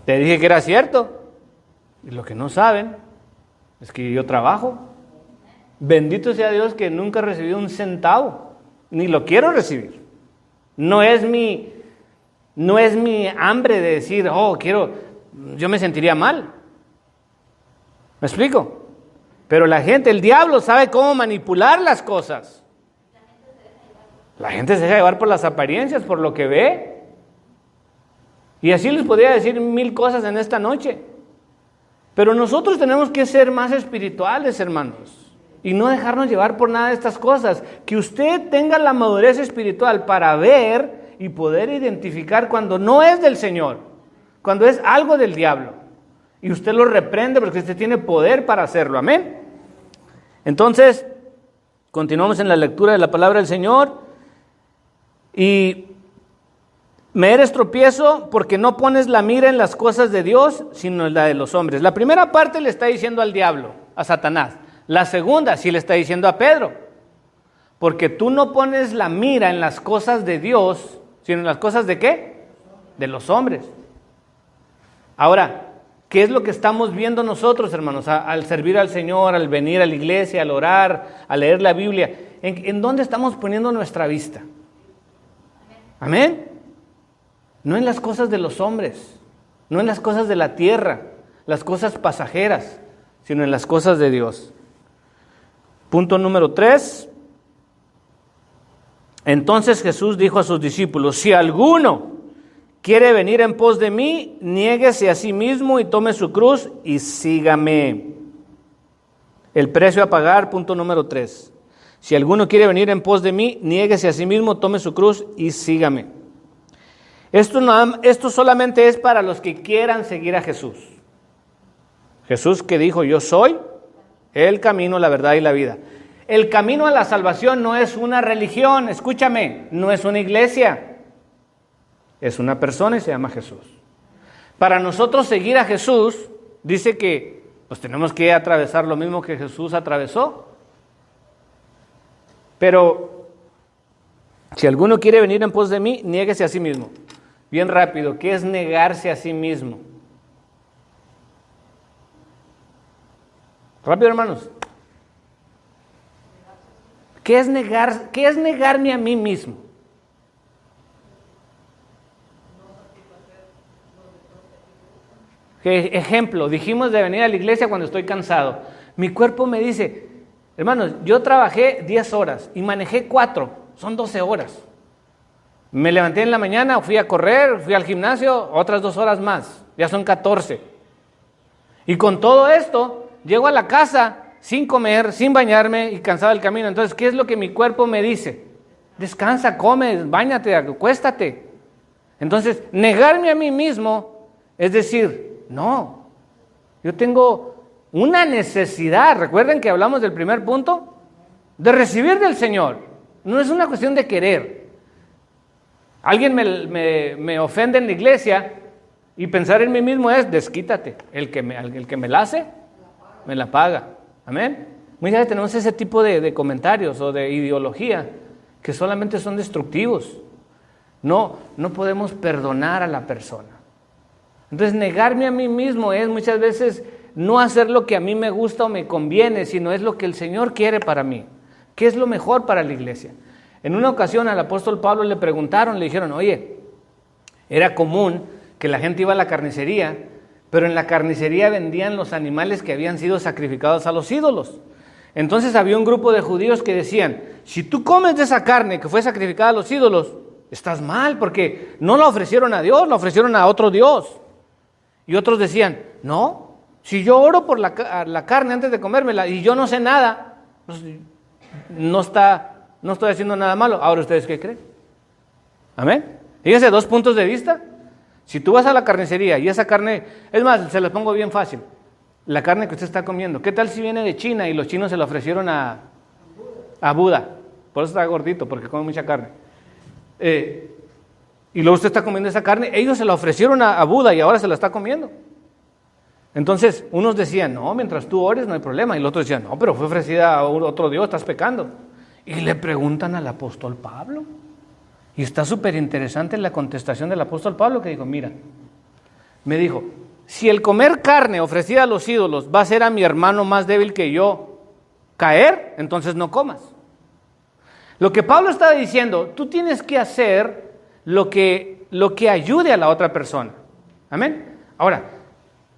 Te dije que era cierto. Y lo que no saben es que yo trabajo. Bendito sea Dios que nunca he recibido un centavo, ni lo quiero recibir. No es mi hambre de decir, yo me sentiría mal. ¿Me explico? Pero el diablo sabe cómo manipular las cosas. La gente se deja llevar por las apariencias, por lo que ve. Y así les podría decir 1000 cosas en esta noche. Pero nosotros tenemos que ser más espirituales, hermanos, y no dejarnos llevar por nada de estas cosas. Que usted tenga la madurez espiritual para ver y poder identificar cuando no es del Señor, cuando es algo del diablo. y usted lo reprende porque usted tiene poder para hacerlo. Amén. Entonces, continuamos en la lectura de la palabra del Señor. Y me eres tropiezo porque no pones la mira en las cosas de Dios, sino en la de los hombres. La primera parte le está diciendo al diablo, a Satanás. La segunda sí le está diciendo a Pedro. Porque tú no pones la mira en las cosas de Dios, sino en las cosas de ¿qué? De los hombres. Ahora, ¿qué es lo que estamos viendo nosotros, hermanos? Al servir al Señor, al venir a la iglesia, al orar, a leer la Biblia. ¿En dónde estamos poniendo nuestra vista? Amén. No en las cosas de los hombres, no en las cosas de la tierra, las cosas pasajeras, sino en las cosas de Dios. Punto número 3. Entonces Jesús dijo a sus discípulos: si alguno quiere venir en pos de mí, niéguese a sí mismo y tome su cruz y sígame. El precio a pagar, punto número 3. Si alguno quiere venir en pos de mí, niéguese a sí mismo, tome su cruz y sígame. Esto solamente es para los que quieran seguir a Jesús. Jesús que dijo: yo soy el camino, la verdad y la vida. El camino a la salvación no es una religión, escúchame, no es una iglesia. Es una persona y se llama Jesús. Para nosotros seguir a Jesús, dice que pues tenemos que atravesar lo mismo que Jesús atravesó. Pero si alguno quiere venir en pos de mí, niéguese a sí mismo. Bien rápido, ¿qué es negarse a sí mismo? Rápido, hermanos. ¿Qué es negarme a mí mismo? Ejemplo, dijimos de venir a la iglesia cuando estoy cansado. Mi cuerpo me dice: hermanos, yo trabajé 10 horas y manejé 4, son 12 horas. Me levanté en la mañana, fui a correr, fui al gimnasio, otras 2 horas más, ya son 14. Y con todo esto, llego a la casa sin comer, sin bañarme y cansado del camino. Entonces, ¿qué es lo que mi cuerpo me dice? Descansa, come, báñate, acuéstate. Entonces, negarme a mí mismo es decir: no, yo tengo una necesidad. Recuerden que hablamos del primer punto, de recibir del Señor. No es una cuestión de querer. Alguien me ofende en la iglesia y pensar en mí mismo es: desquítate, el que me la hace, me la paga. Amén. Muchas veces tenemos ese tipo de comentarios o de ideología que solamente son destructivos. No podemos perdonar a la persona. Entonces, negarme a mí mismo es muchas veces no hacer lo que a mí me gusta o me conviene, sino es lo que el Señor quiere para mí. ¿Qué es lo mejor para la iglesia? En una ocasión al apóstol Pablo le preguntaron, le dijeron: oye, era común que la gente iba a la carnicería, pero en la carnicería vendían los animales que habían sido sacrificados a los ídolos. Entonces había un grupo de judíos que decían: si tú comes de esa carne que fue sacrificada a los ídolos, estás mal, porque no la ofrecieron a Dios, la ofrecieron a otro Dios. Y otros decían: no, si yo oro por la carne antes de comérmela y yo no sé nada, pues no estoy haciendo nada malo. Ahora, ¿ustedes qué creen? Amén. Fíjense, 2 puntos de vista. Si tú vas a la carnicería y esa carne, es más, se los pongo bien fácil, la carne que usted está comiendo, ¿qué tal si viene de China y los chinos se la ofrecieron a Buda? Por eso está gordito, porque come mucha carne. Y luego usted está comiendo esa carne, ellos se la ofrecieron a Buda y ahora se la está comiendo. Entonces, unos decían: no, mientras tú ores no hay problema. Y los otros decían: no, pero fue ofrecida a otro Dios, estás pecando. Y le preguntan al apóstol Pablo. Y está súper interesante la contestación del apóstol Pablo, que dijo: mira, me dijo, si el comer carne ofrecida a los ídolos va a hacer a mi hermano más débil que yo caer, entonces no comas. Lo que Pablo estaba diciendo: tú tienes que hacer lo que ayude a la otra persona. Amén. Ahora,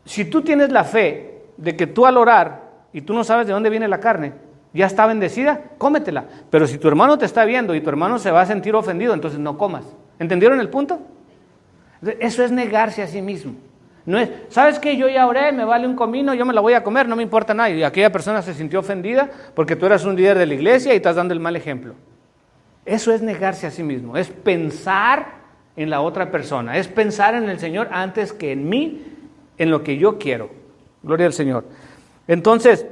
si tú tienes la fe de que tú al orar y tú no sabes de dónde viene la carne, ya está bendecida, cómetela. Pero si tu hermano te está viendo y tu hermano se va a sentir ofendido, entonces no comas. ¿Entendieron el punto? Eso es negarse a sí mismo. No es: ¿sabes qué? Yo ya oré, me vale un comino, yo me la voy a comer, no me importa nada. Y aquella persona se sintió ofendida porque tú eras un líder de la iglesia y estás dando el mal ejemplo. Eso es negarse a sí mismo, es pensar en la otra persona, es pensar en el Señor antes que en mí en lo que yo quiero. Gloria al Señor. Entonces,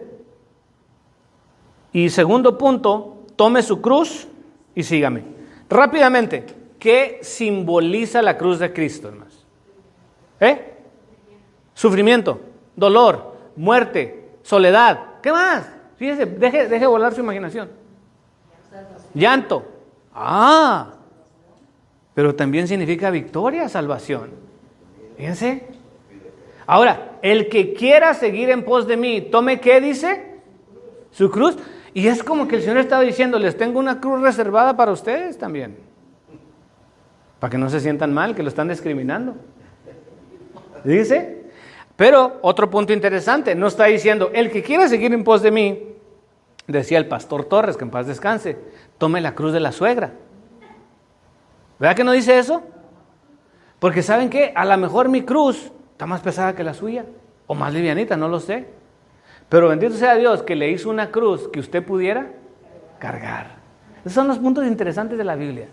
y segundo punto, tome su cruz y sígame. Rápidamente, ¿qué simboliza la cruz de Cristo, hermanos? Sufrimiento, dolor, muerte, soledad. ¿Qué más? Fíjese, deje volar su imaginación. Llanto. Pero también significa victoria, salvación. Fíjense. Ahora, el que quiera seguir en pos de mí, tome, ¿qué dice? Su cruz. Y es como que el Señor estaba diciendo, les tengo una cruz reservada para ustedes también. Para que no se sientan mal, que lo están discriminando. Dice. Pero otro punto interesante, no está diciendo, el que quiera seguir en pos de mí, decía el pastor Torres, que en paz descanse, tome la cruz de la suegra. ¿Verdad que no dice eso? Porque ¿saben qué? A lo mejor mi cruz está más pesada que la suya, o más livianita, no lo sé. Pero bendito sea Dios que le hizo una cruz que usted pudiera cargar. Esos son los puntos interesantes de la Biblia.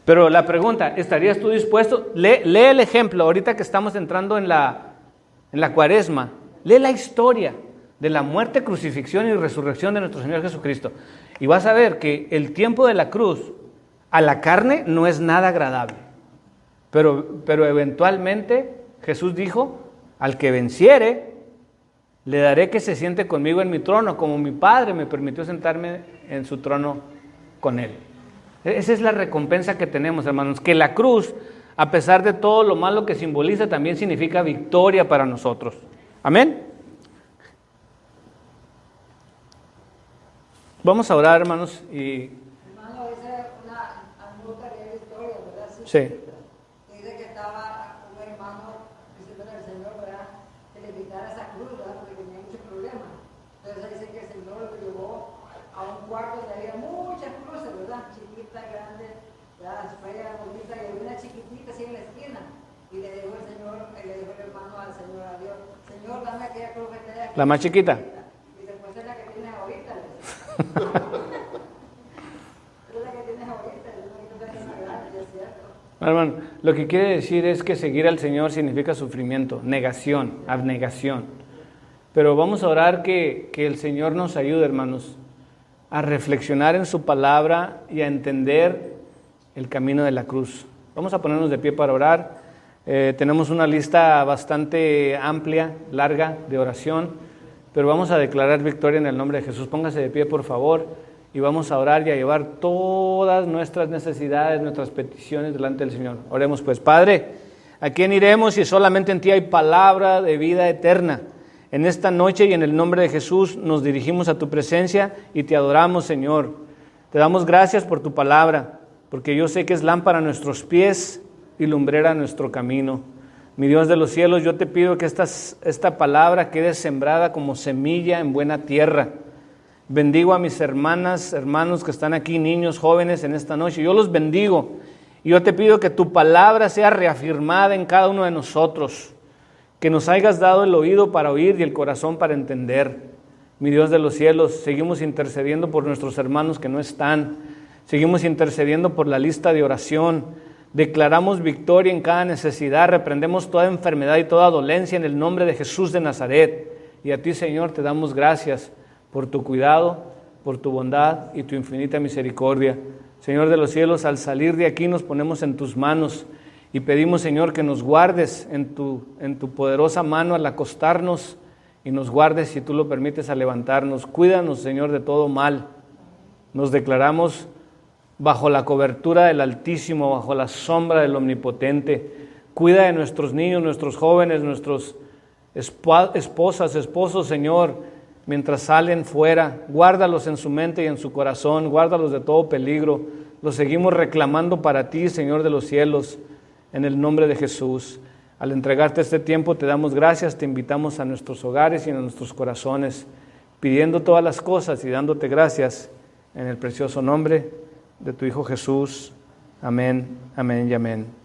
Pero la pregunta, ¿estarías tú dispuesto? Lee el ejemplo, ahorita que estamos entrando en la Cuaresma, lee la historia de la muerte, crucifixión y resurrección de nuestro Señor Jesucristo. Y vas a ver que el tiempo de la cruz a la carne no es nada agradable. Pero eventualmente Jesús dijo, al que venciere, le daré que se siente conmigo en mi trono, como mi Padre me permitió sentarme en su trono con él. Esa es la recompensa que tenemos, hermanos, que la cruz, a pesar de todo lo malo que simboliza, también significa victoria para nosotros. Amén. Vamos a orar, hermanos. Hermano, esa es una anécdota de historia, ¿verdad? Sí. Dice que estaba un hermano diciéndole al Señor, ¿verdad?, que le quitara esa cruz, ¿verdad?, porque tenía muchos problemas. Entonces dice que el Señor lo llevó a un cuarto donde había muchas cruces, ¿verdad?, chiquitas, grandes, ¿verdad?, feas, bonitas, y había una chiquitita así en la esquina. Y le dijo el Señor, le dijo el hermano al Señor, a Dios, Señor, dame aquella cruz que te aquí. La más chiquita. Y después es la que tienes ahorita. Es la que tienes ahorita, es la que tienes grande, es cierto. Hermano, lo que quiere decir es que seguir al Señor significa sufrimiento, negación, abnegación. Pero vamos a orar que el Señor nos ayude, hermanos, a reflexionar en su palabra y a entender el camino de la cruz. Vamos a ponernos de pie para orar. Tenemos una lista bastante amplia, larga, de oración, pero vamos a declarar victoria en el nombre de Jesús. Póngase de pie, por favor, y vamos a orar y a llevar todas nuestras necesidades, nuestras peticiones delante del Señor. Oremos pues. Padre, ¿a quién iremos si solamente en ti hay palabra de vida eterna? En esta noche y en el nombre de Jesús nos dirigimos a tu presencia y te adoramos, Señor. Te damos gracias por tu palabra, porque yo sé que es lámpara a nuestros pies y lumbrera a nuestro camino. Mi Dios de los cielos, yo te pido que esta palabra quede sembrada como semilla en buena tierra. Bendigo a mis hermanas, hermanos que están aquí, niños, jóvenes en esta noche. Yo los bendigo y yo te pido que tu palabra sea reafirmada en cada uno de nosotros, que nos hayas dado el oído para oír y el corazón para entender. Mi Dios de los cielos, seguimos intercediendo por nuestros hermanos que no están, seguimos intercediendo por la lista de oración. Declaramos victoria en cada necesidad, reprendemos toda enfermedad y toda dolencia en el nombre de Jesús de Nazaret. Y a ti, Señor, te damos gracias por tu cuidado, por tu bondad y tu infinita misericordia. Señor de los cielos, al salir de aquí nos ponemos en tus manos y pedimos, Señor, que nos guardes en tu poderosa mano al acostarnos y nos guardes, si tú lo permites, al levantarnos. Cuídanos, Señor, de todo mal. Nos declaramos bajo la cobertura del Altísimo, bajo la sombra del Omnipotente. Cuida de nuestros niños, nuestros jóvenes, nuestros esposas, esposos, Señor, mientras salen fuera. Guárdalos en su mente y en su corazón, guárdalos de todo peligro. Los seguimos reclamando para ti, Señor de los cielos, en el nombre de Jesús. Al entregarte este tiempo te damos gracias, te invitamos a nuestros hogares y a nuestros corazones, pidiendo todas las cosas y dándote gracias en el precioso nombre de tu Hijo Jesús. Amén, amén y amén.